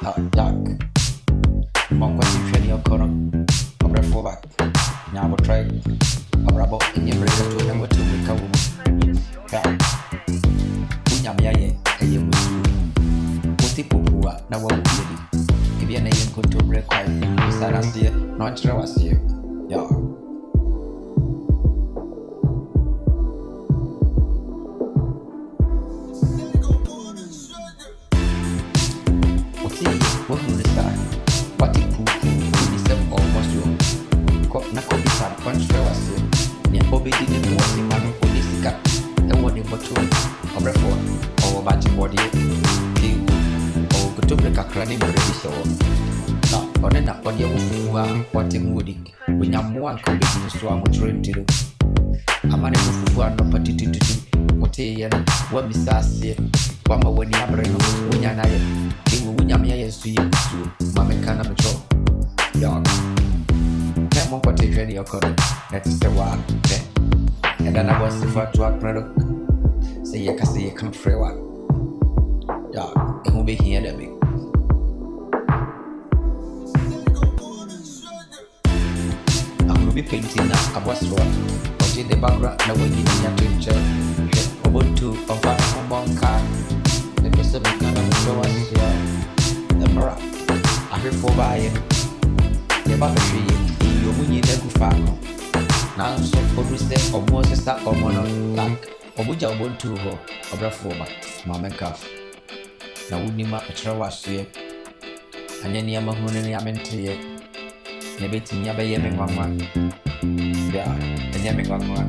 Dark. Monk was in Penny O'Connor. Over for back. Now we'll try. About in your break to number 2 with a woman. Unyamia, a young woman. What people who are now one lady. If you're not going to break quiet, is that last year, not sure was here. Yeah. What will the start? What it could be some almost you. Nako bisa kwanhwɛ wase ne obi di ne mo ni ma no obi sika e wo ne boto obrefo o ba ti body ti o goto be kakra ne bere bi so na one na ode wo fu a wote ngudi wonya mo an ko be ni so a mo trendiro amane wo fu a no patititi wote ye no wa misase wa ma wani abre no wonya na ye ti wo wonya me ye su ye su ma me kana me cho ya One potty ready or correct. That is the one. And then I was the first to a product. Say, you can see you come free one. Yeah, it will be here. That big. I will be painting now. I was one. But in the background, now we need a picture. About two of our one car. The person who can show us the mirror. I heard for buying. The battery. Omunye na gufano na nso produce omo sesa omo no like obuja obontu ho obrafo ba ma menka na wunima akira wase anya ni amahunu ne amentie ne betimi abaye menwanwa ya anya menwanwa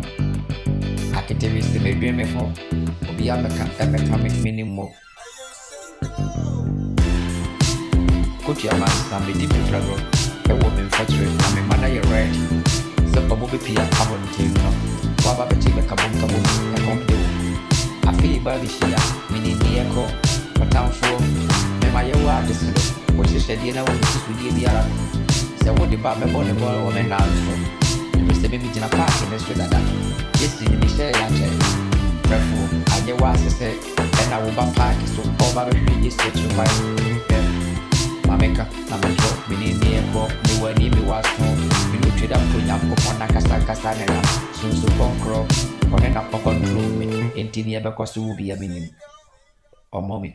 akitewi se medwe me ho obi ameka emeka me minimo kotia man sambe di petrago a woman factory, and my mother, you're ready. So, a movie Pia, I won't tell you. What about the Kabum and home do? I feel by the Shia, meaning the echo, but town for my yawa, this is what you said, you know, this is with the other. So, what the Baba Bonnie boy or an answer? You must have been in a park in the street. Yes, you be say, I tell you. Therefore, I get what I said, and I will back park, so all my baby is such a fine. Mameka, Namako, Mini, ni wani mi waso, minu trida mpunya mpopona kasa nena, sunsu konkro, konena po control me, intini ebe kwa subi ya minim, omomi.